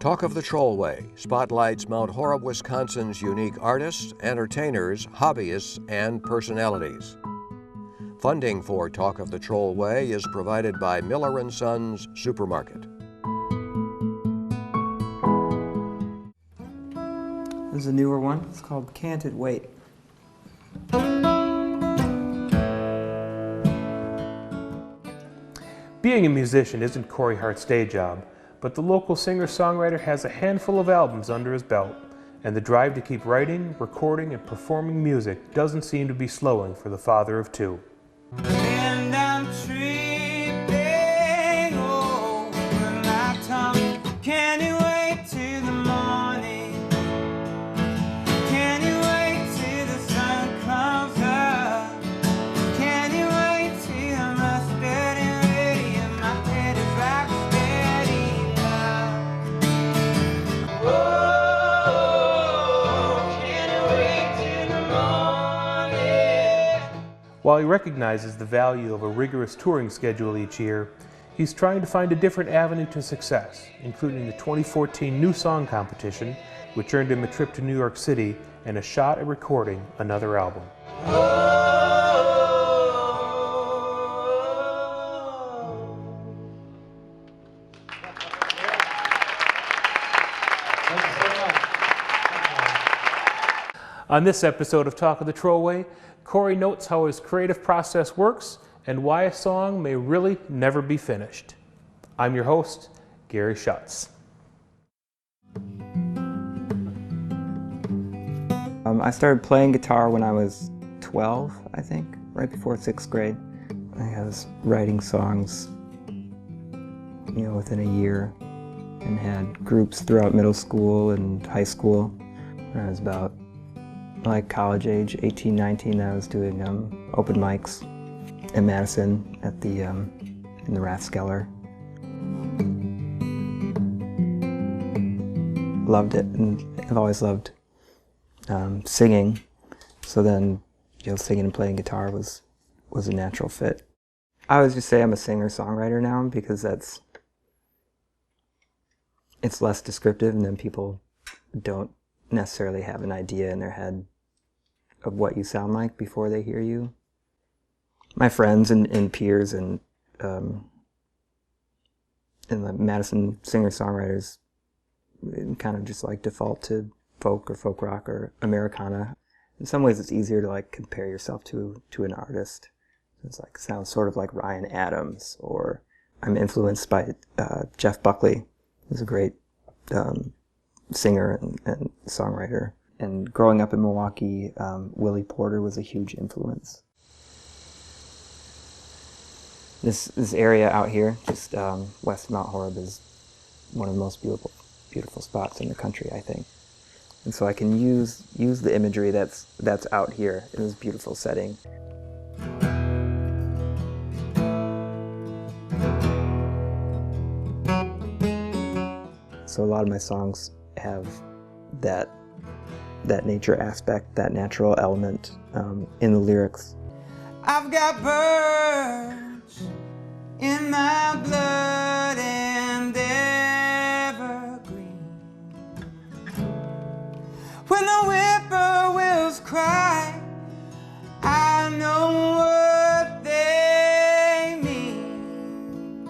Talk of the Trollway spotlights Mount Horeb, Wisconsin's unique artists, entertainers, hobbyists, and personalities. Funding for Talk of the Trollway is provided by Miller & Sons Supermarket. This is a newer one. It's called Can't It Wait. Being a musician isn't Corey Hart's day job, but the local singer-songwriter has a handful of albums under his belt, and the drive to keep writing, recording, and performing music doesn't seem to be slowing for the father of two. And I'm tripping over my tongue. Can you wait till the morning? Can you wait till the sun comes up? Can you wait till I'm rested and ready and my head is rock steady now? Oh, can you wait till the morning? While he recognizes the value of a rigorous touring schedule each year, he's trying to find a different avenue to success, including the 2014 New Song Competition, which earned him a trip to New York City and a shot at recording another album. On this episode of Talk of the Trollway, Corey notes how his creative process works and why a song may really never be finished. I'm your host, Gary Schutz. I started playing guitar when I was 12, I think, right before 6th grade. I was writing songs, within a year, and had groups throughout middle school and high school. When I was about college age, 18, 19, I was doing open mics in Madison at the in the Rathskeller. Loved it, and I've always loved singing. So then, singing and playing guitar was a natural fit. I always just say I'm a singer-songwriter now because it's less descriptive, and then people don't necessarily have an idea in their head of what you sound like before they hear you. My friends and peers and the Madison singer-songwriters kind of just default to folk or folk rock or Americana. In some ways it's easier to compare yourself to an artist. It's sounds sort of like Ryan Adams, or I'm influenced by Jeff Buckley, who's a great singer and songwriter. And growing up in Milwaukee, Willie Porter was a huge influence. This area out here, just west of Mount Horeb, is one of the most beautiful spots in the country, I think. And so I can use the imagery that's out here in this beautiful setting. So a lot of my songs have that nature aspect, that natural element in the lyrics. I've got birds in my blood and evergreen. When the whippoorwills cry, I know what they mean.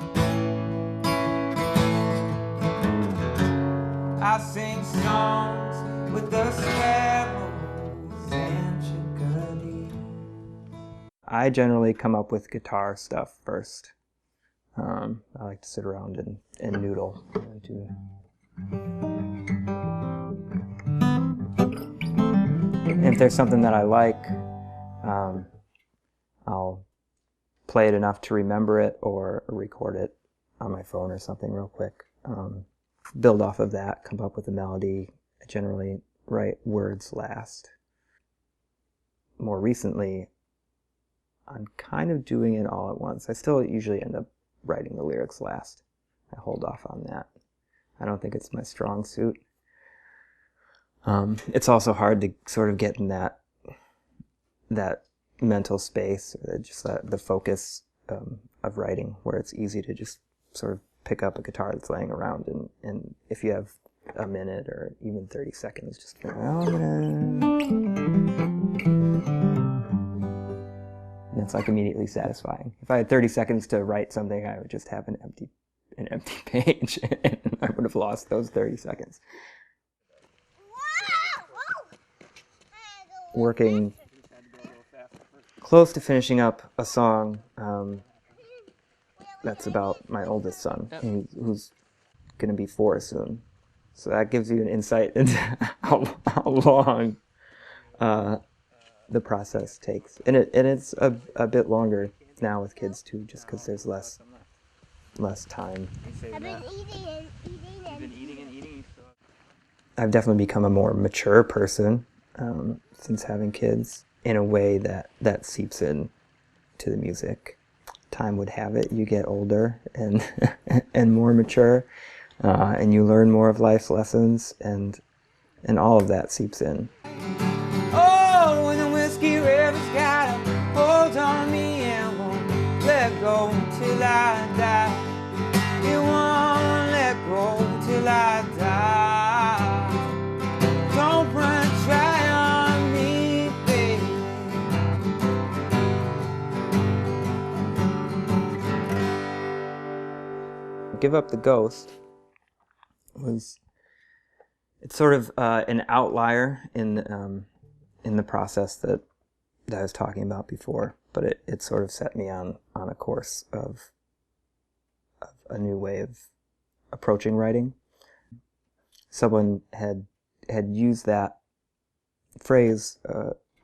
I sing songs with the sparrows and chickadee. I generally come up with guitar stuff first. I like to sit around and noodle. If there's something that I like, I'll play it enough to remember it or record it on my phone or something real quick. Build off of that, come up with a melody. I generally write words last. More recently, I'm kind of doing it all at once. I still usually end up writing the lyrics last. I hold off on that. I don't think it's my strong suit. It's also hard to sort of get in that mental space, just the focus of writing, where it's easy to just sort of pick up a guitar that's laying around, and if you have a minute or even 30 seconds, just and it's like immediately satisfying. If I had 30 seconds to write something, I would just have an empty page, and I would have lost those 30 seconds. Working close to finishing up a song that's about my oldest son, who's going to be 4 soon. So that gives you an insight into how long the process takes. And it's a bit longer now with kids too, just because there's less time. I've been eating. I've definitely become a more mature person since having kids, in a way that seeps in to the music. Time would have it, you get older and and more mature, and you learn more of life's lessons, and all of that seeps in. Oh, when the whiskey river's got a hold on me and won't let go till I die. It won't let go till I die. Don't run dry on me, baby. Give Up the Ghost it's sort of an outlier in the process that I was talking about before, but it sort of set me on a course of a new way of approaching writing. Someone had used that phrase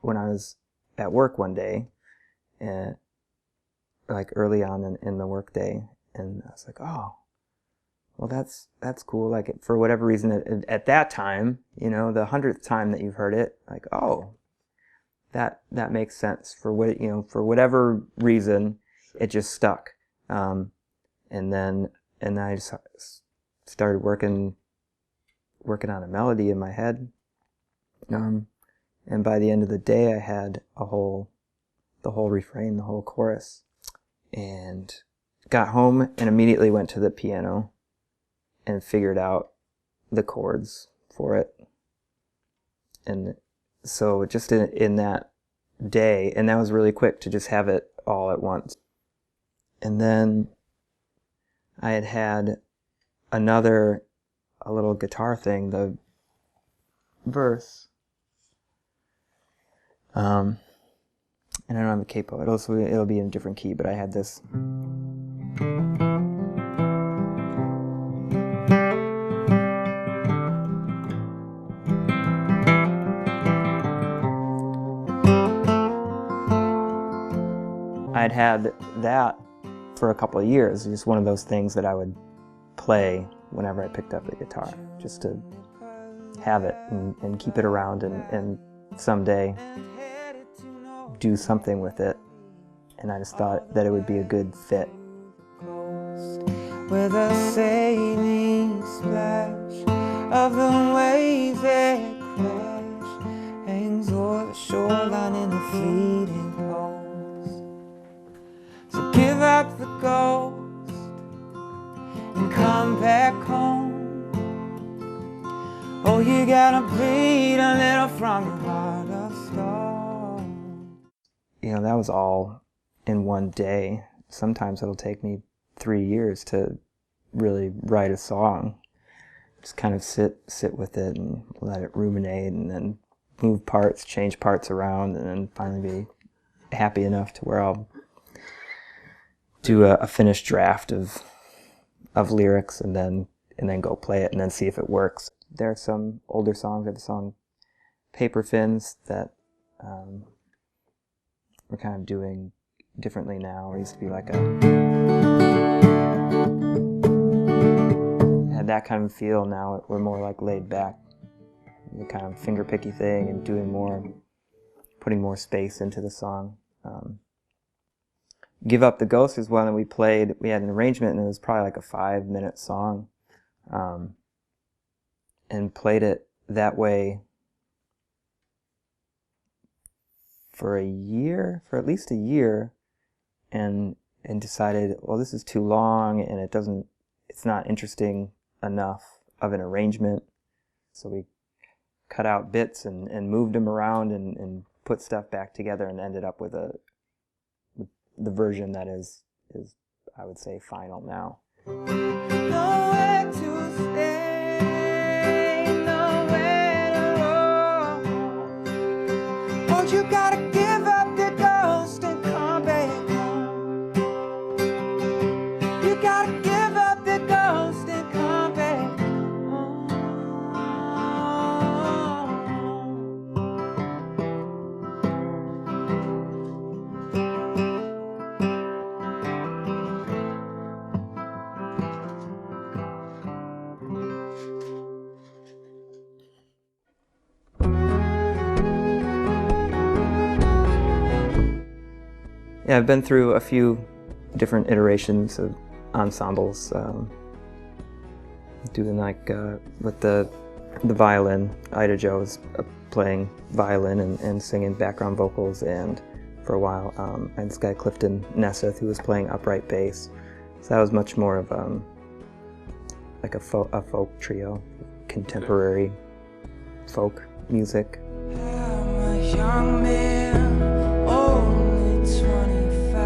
when I was at work one day, like early on in the workday, and I was like, oh, well, that's cool. Like, for whatever reason, at that time, the 100th time that you've heard it, like, oh, that makes sense. For whatever reason, it just stuck. And then I just started working on a melody in my head. And by the end of the day, I had the whole refrain, the whole chorus, and got home and immediately went to the piano and figured out the chords for it. And so just in that day, and that was really quick to just have it all at once. And then I had a little guitar thing, the verse. And I don't have a capo. It'll be in a different key, but I had this. I'd had that for a couple of years, just one of those things that I would play whenever I picked up the guitar, just to have it and keep it around and someday do something with it. And I just thought that it would be a good fit. With a sailing splash of the waves that crash hangs o'er the shoreline in a fleeting pulse. So give up the ghost and come back home. Oh, you gotta bleed a little from your heart of stone. That was all in one day. Sometimes it'll take me 3 years to really write a song. Just kind of sit with it and let it ruminate, and then move parts, change parts around, and then finally be happy enough to where I'll do a finished draft of lyrics, and then go play it and then see if it works. There are some older songs. I have a song, Paper Fins, that we're kind of doing differently now. It used to be like had that kind of feel. Now we're more like laid back, the kind of finger picky thing, and putting more space into the song. Give Up the Ghost is one that we played. We had an arrangement, and it was probably like a 5-minute song, and played it that way for at least a year, and decided, well, this is too long, and it's it's not interesting enough of an arrangement. So we cut out bits and moved them around and put stuff back together and ended up with the version that is I would say final now. Nowhere to stay, nowhere to roam. Won't you gotta give up the ghost and come back home? You gotta give up the ghost and come back home. Yeah, I've been through a few different iterations of ensembles, doing like with the violin. Ida Jo was playing violin and singing background vocals, and for a while I had this guy Clifton Nesseth who was playing upright bass. So that was much more of like a folk trio, contemporary folk music. I'm a young man, only 25,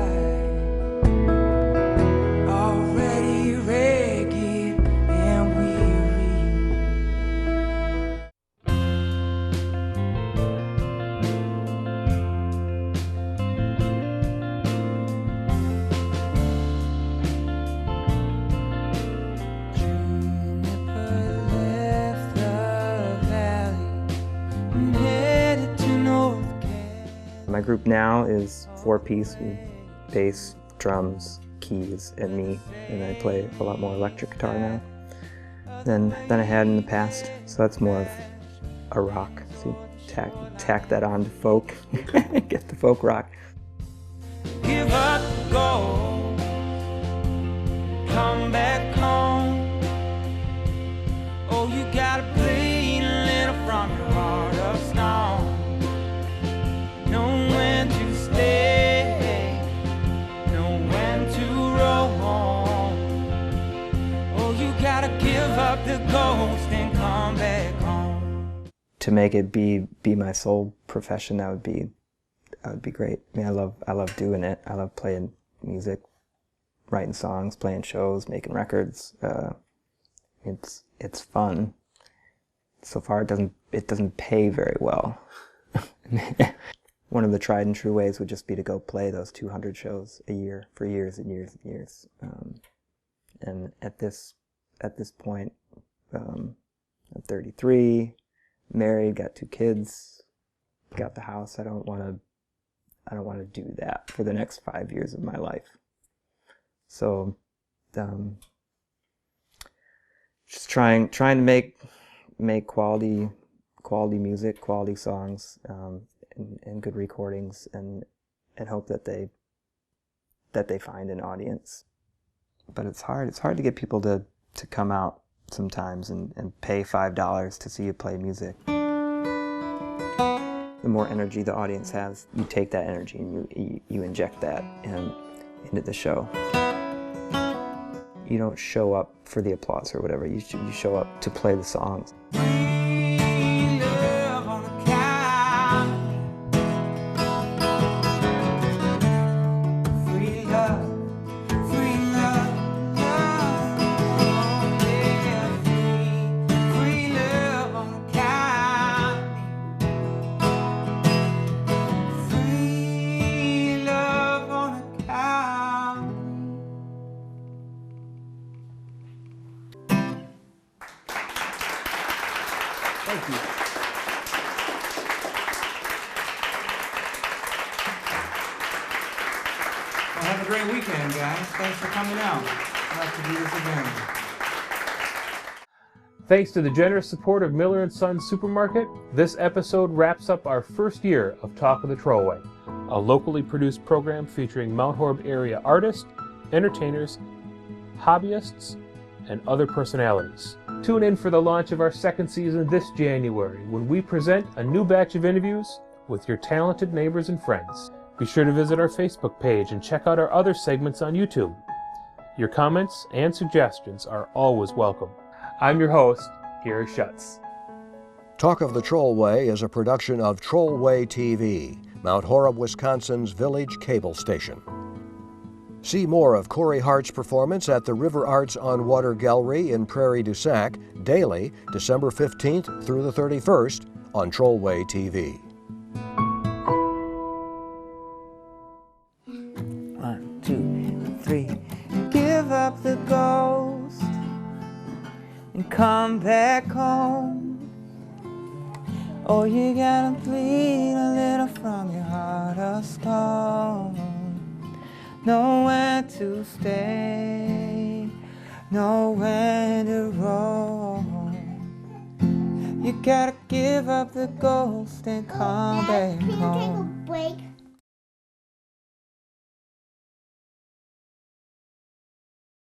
already ragged and Juniper left the valley and headed to North Carolina. My group now is 4-piece, bass, drums, keys, and me, and I play a lot more electric guitar now than I had in the past. So that's more of a rock. So you tack that on to folk, get the folk rock. Give up the gold, come back home. Oh, you gotta bleed a little from your heart of stone. Know when to stay, know when to roam. Oh, you gotta give up the ghost and come back home. To make it be my sole profession, that would be great. I mean, I love doing it. I love playing music, writing songs, playing shows, making records. It's fun. So far, it doesn't pay very well. One of the tried and true ways would just be to go play those 200 shows a year for years and years and years. And at this point, I'm 33, married, got 2 kids, got the house. I don't want to do that for the next 5 years of my life. So, just trying to make quality music, quality songs, and good recordings, and hope that they find an audience. But it's hard. It's hard to get people to come out sometimes and pay $5 to see you play music. The more energy the audience has, you take that energy and you inject that into the show. You don't show up for the applause or whatever. You show up to play the songs. Free love on the county. Free love, love. Oh, yeah, free love on the county. Free love on the county. Thank you. Well, have a great weekend, guys. Thanks for coming out. I'd like to do this again. Thanks to the generous support of Miller & Sons Supermarket, this episode wraps up our first year of Talk of the Trollway, a locally produced program featuring Mount Horeb area artists, entertainers, hobbyists, and other personalities. Tune in for the launch of our second season this January, when we present a new batch of interviews with your talented neighbors and friends. Be sure to visit our Facebook page and check out our other segments on YouTube. Your comments and suggestions are always welcome. I'm your host, Gary Schutz. Talk of the Trollway is a production of Trollway TV, Mount Horeb, Wisconsin's village cable station. See more of Corey Hart's performance at the River Arts on Water Gallery in Prairie du Sac daily, December 15th through the 31st on Trollway TV. 1, 2, 3. Give up the ghost and come back home. Oh, you gotta bleed a little from your heart of stone. Nowhere to stay, nowhere to roam. You gotta give up the ghost and come back home.